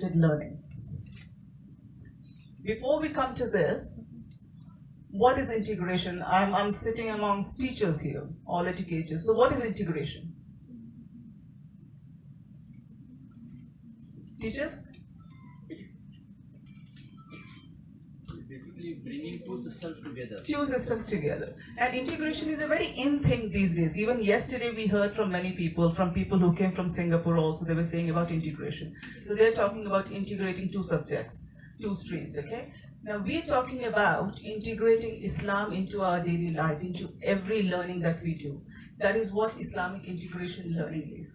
learning. Before we come to this, what is integration? I'm sitting amongst teachers here, all educators. So what is integration? Teachers? Basically bringing two systems together. Two systems together. And integration is a very in thing these days. Even yesterday we heard from many people, from people who came from Singapore also, they were saying about integration. So they're talking about integrating two subjects, two streams, okay? Now we're talking about integrating Islam into our daily life, into every learning that we do. That is what Islamic integration learning is.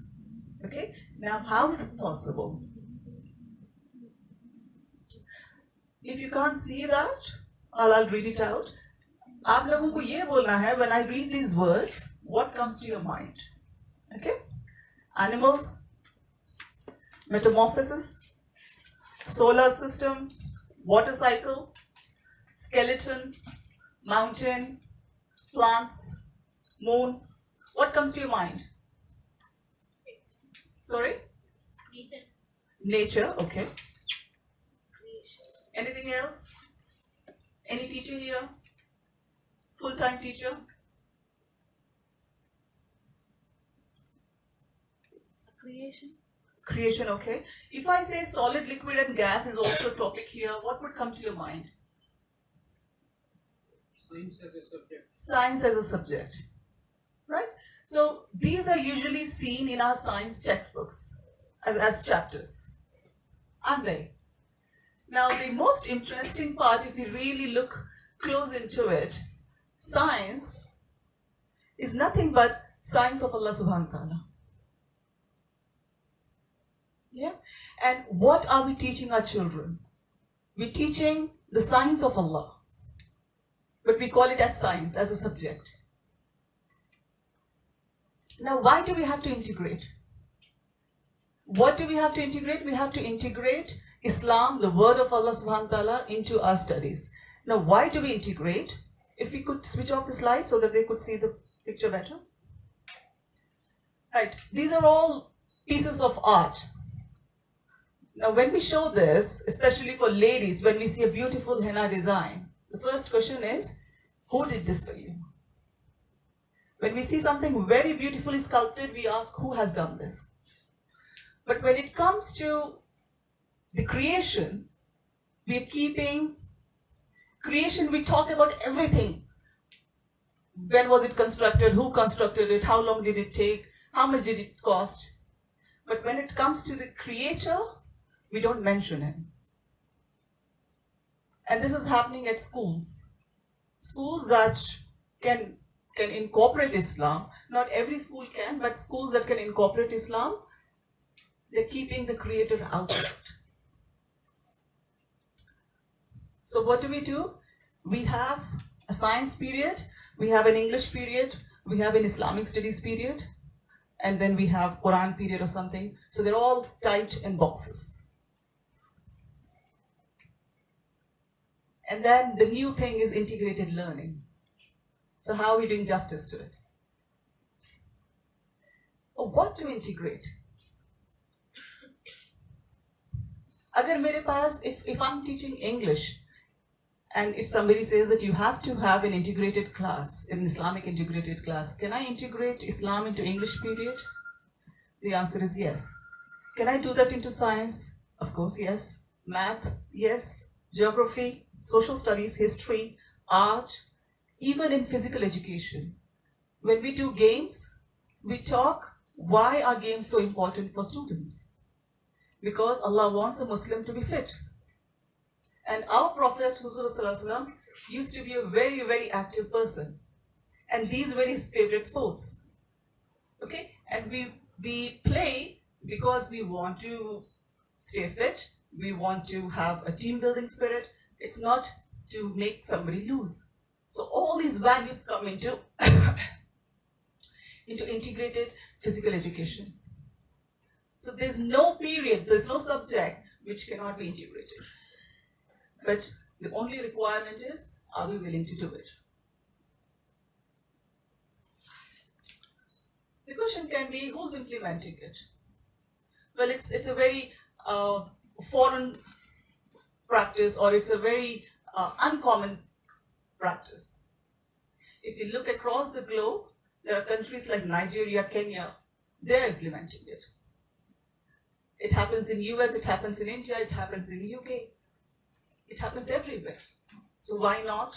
Okay? Now how is it possible? If you can't see that, I'll read it out. आप लोगों को ये बोलना है, when I read these words, what comes to your mind? Okay? Animals, metamorphosis, solar system, water cycle, skeleton, mountain, plants, moon. What comes to your mind? Sorry? Nature. Nature, okay. Anything else? Any teacher here? Full-time teacher? Creation. Creation, okay. If I say solid, liquid and gas is also a topic here, what would come to your mind? Science as a subject. Science as a subject, right? So these are usually seen in our science textbooks as chapters, aren't they? Now the most interesting part, if you really look close into it, science is nothing but science of Allah subhanahu wa ta'ala. Yeah? And what are we teaching our children? We're teaching the science of Allah, but we call it as science, as a subject. Now, why do we have to integrate? What do we have to integrate? We have to integrate Islam, the word of Allah subhanahu wa ta'ala, into our studies. Now, why do we integrate? If we could switch off the slide so that they could see the picture better. Right, these are all pieces of art. Now, when we show this, especially for ladies, when we see a beautiful henna design, the first question is, who did this for you? When we see something very beautifully sculpted, we ask, who has done this? But when it comes to the creation, we're keeping creation, we talk about everything. When was it constructed? Who constructed it? How long did it take? How much did it cost? But when it comes to the creator, we don't mention him. And this is happening at schools. Schools that can incorporate Islam. Not every school can, but schools that can incorporate Islam, they're keeping the creator out of it. So what do? We have a science period, we have an English period, we have an Islamic studies period, and then we have Quran period or something. So they're all tied in boxes. And then the new thing is integrated learning. So how are we doing justice to it? Oh, what to integrate? Agar mere paas, if I'm teaching English, and if somebody says that you have to have an integrated class, an Islamic integrated class, can I integrate Islam into English period? The answer is yes. Can I do that into science? Of course, yes. Math, yes. Geography, social studies, history, art, even in physical education. When we do games, we talk, why are games so important for students? Because Allah wants a Muslim to be fit. And our Prophet ﷺ used to be a very, very active person. And these were his favorite sports. Okay? And we play because we want to stay fit, we want to have a team building spirit. It's not to make somebody lose. So all these values come into integrated physical education. So there's no period, there's no subject which cannot be integrated. But the only requirement is, are we willing to do it? The question can be, who's implementing it? Well, it's a very foreign practice, or it's a very uncommon practice. If you look across the globe, there are countries like Nigeria, Kenya, they're implementing it. It happens in US, it happens in India, it happens in UK. It happens everywhere. So why not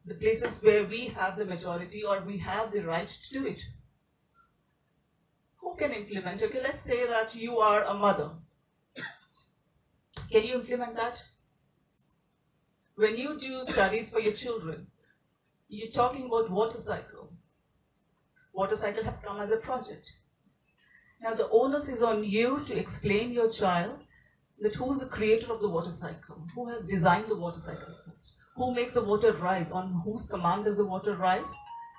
the places where we have the majority or we have the right to do it? Who can implement? Okay, let's say that you are a mother. Can you implement that? When you do studies for your children, you're talking about water cycle. Water cycle has come as a project. Now the onus is on you to explain your child that who's the creator of the water cycle, who has designed the water cycle first, who makes the water rise, on whose command does the water rise,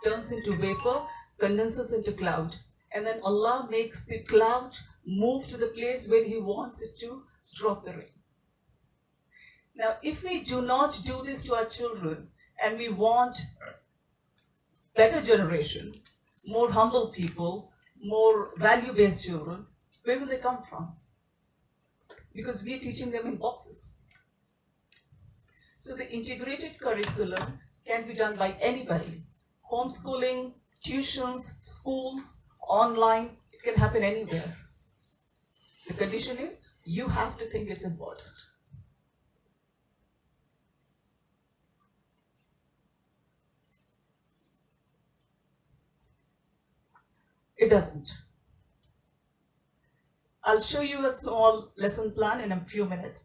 turns into vapor, condenses into cloud, and then Allah makes the cloud move to the place where He wants it to drop the rain. Now, if we do not do this to our children, and we want better generation, more humble people, more value-based children, where will they come from? Because we are teaching them in boxes. So the integrated curriculum can be done by anybody. Homeschooling, tuitions, schools, online, it can happen anywhere. The condition is you have to think it's important. It doesn't. I'll show you a small lesson plan in a few minutes.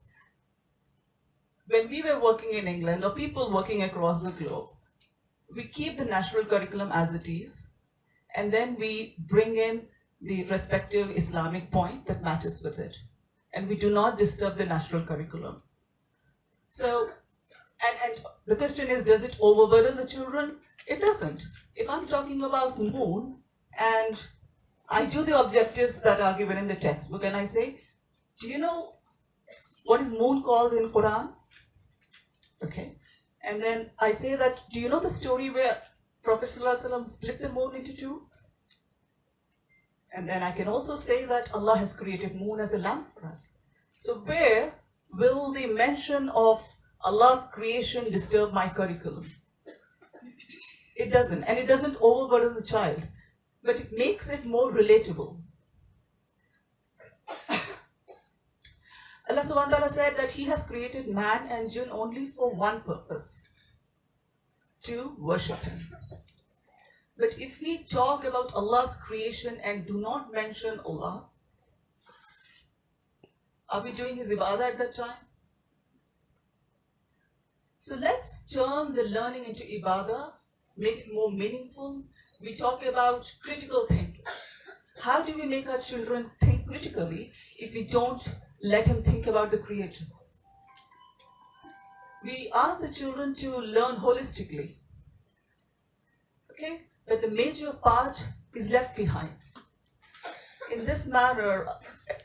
When we were working in England, or people working across the globe, we keep the national curriculum as it is, and then we bring in the respective Islamic point that matches with it. And we do not disturb the national curriculum. So, and the question is, does it overburden the children? It doesn't. If I'm talking about moon, and I do the objectives that are given in the textbook, and I say, do you know what is moon called in Quran? Okay. And then I say that, do you know the story where Prophet ﷺ split the moon into two? And then I can also say that Allah has created moon as a lamp for us. So where will the mention of Allah's creation disturb my curriculum? It doesn't, and it doesn't overburden the child, but it makes it more relatable. Allah subhanahu wa ta'ala said that He has created man and jinn only for one purpose, to worship Him. But if we talk about Allah's creation and do not mention Allah, are we doing His ibadah at that time? So let's turn the learning into ibadah, make it more meaningful. We talk about critical thinking. How do we make our children think critically if we don't let him think about the Creator? We ask the children to learn holistically. Okay? But the major part is left behind. In this manner,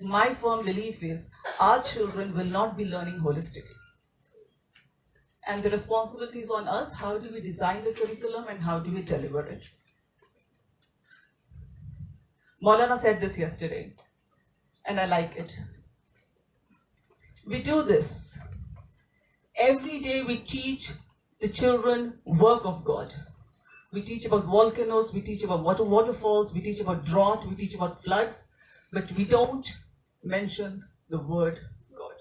my firm belief is our children will not be learning holistically. And the responsibility is on us. How do we design the curriculum and how do we deliver it? Maulana said this yesterday, and I like it. We do this. Every day we teach the children work of God. We teach about volcanoes, we teach about waterfalls, we teach about drought, we teach about floods, but we don't mention the word God.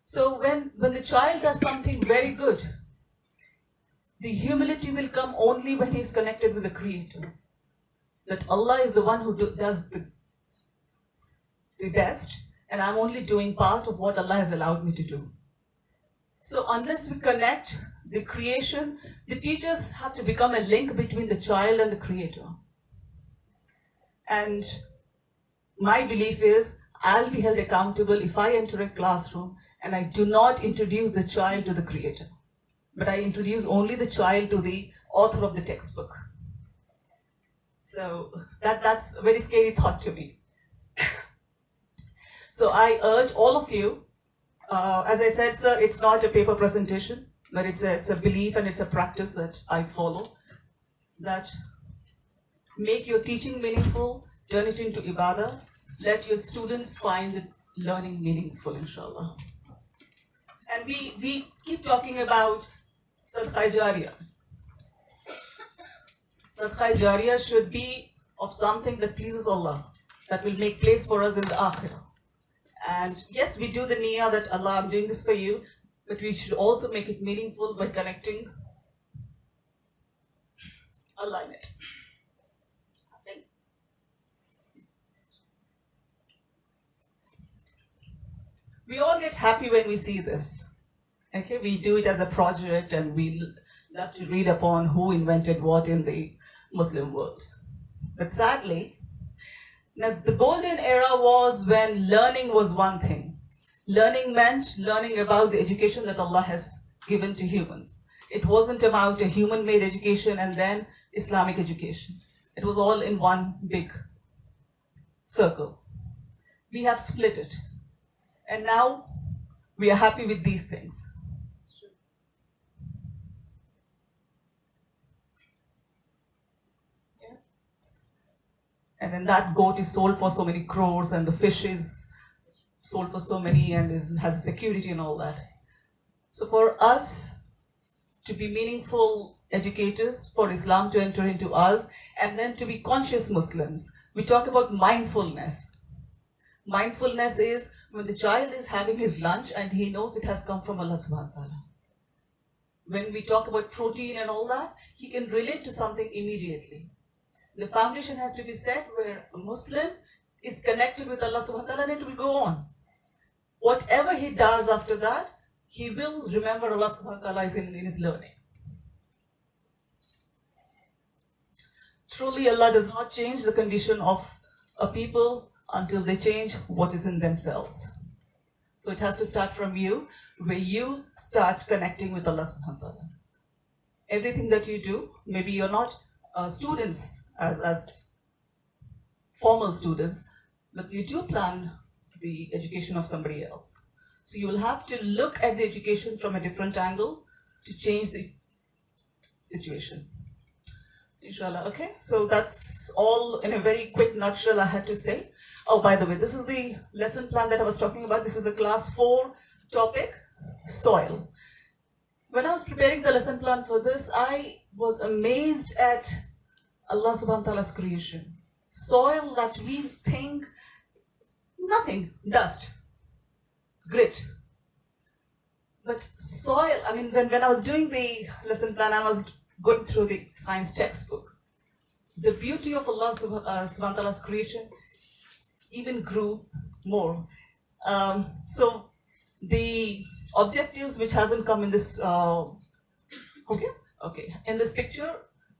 So when the child does something very good, the humility will come only when he is connected with the Creator. That Allah is the one who does the best, and I'm only doing part of what Allah has allowed me to do. So unless we connect the creation, the teachers have to become a link between the child and the Creator. And my belief is, I'll be held accountable if I enter a classroom and I do not introduce the child to the Creator, but I introduce only the child to the author of the textbook. So that's a very scary thought to me. So I urge all of you, as I said, sir, it's not a paper presentation, but it's a belief and it's a practice that I follow, that make your teaching meaningful, turn it into ibadah, let your students find the learning meaningful, inshallah. And we keep talking about Sadqa Jariyah. Sadqa Jariyah should be of something that pleases Allah, that will make place for us in the Akhirah. And yes, we do the niyyah that Allah, I'm doing this for you, but we should also make it meaningful by connecting Allah in it. We all get happy when we see this. Okay, we do it as a project and we love to read upon who invented what in the Muslim world. But sadly, now the golden era was when learning was one thing. Learning meant learning about the education that Allah has given to humans. It wasn't about a human-made education and then Islamic education. It was all in one big circle. We have split it. And now we are happy with these things. Yeah. And then that goat is sold for so many crores, and the fish is sold for so many and has security and all that. So for us to be meaningful educators, for Islam to enter into us, and then to be conscious Muslims, we talk about mindfulness. Mindfulness is when the child is having his lunch and he knows it has come from Allah subhanahu wa ta'ala. When we talk about protein and all that, he can relate to something immediately. The foundation has to be set where a Muslim is connected with Allah subhanahu wa ta'ala, and it will go on. Whatever he does after that, he will remember Allah subhanahu wa ta'ala in his learning. Truly, Allah does not change the condition of a people until they change what is in themselves. So it has to start from you, where you start connecting with Allah subhanahu wa ta'ala. Everything that you do, maybe you're not students as formal students, but you do plan the education of somebody else. So you will have to look at the education from a different angle to change the situation. Inshallah, okay? So that's all in a very quick nutshell I had to say. Oh, by the way, this is the lesson plan that I was talking about. This is a class 4 topic, soil. When I was preparing the lesson plan for this, I was amazed at Allah subhanahu wa ta'ala's creation. Soil that we think nothing, dust, grit. But soil, I mean, when I was doing the lesson plan, I was going through the science textbook. The beauty of Allah subhanahu wa ta'ala's creation even grew more. So the objectives, which hasn't come in this, in this picture,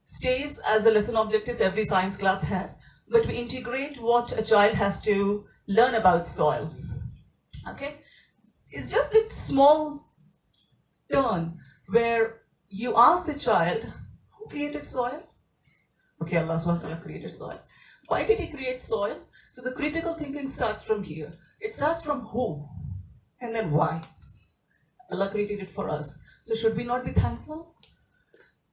stays as the lesson objectives every science class has, but we integrate what a child has to learn about soil. Okay, it's just a small turn where you ask the child, who created soil? Okay, Allah subhanahu wa ta'ala created soil. Why did he create soil? So the critical thinking starts from here. It starts from who, and then why. Allah created it for us. So should we not be thankful?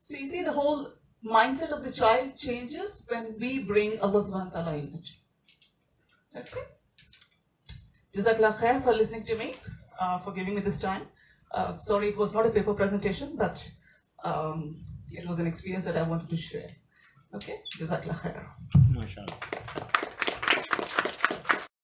So you see, the whole mindset of the child changes when we bring Allah subhanahu wa ta'ala in it. Okay? Jazakallah khair for listening to me, for giving me this time. Sorry, it was not a paper presentation, but it was an experience that I wanted to share. Okay? Jazakallah khair. MashaAllah.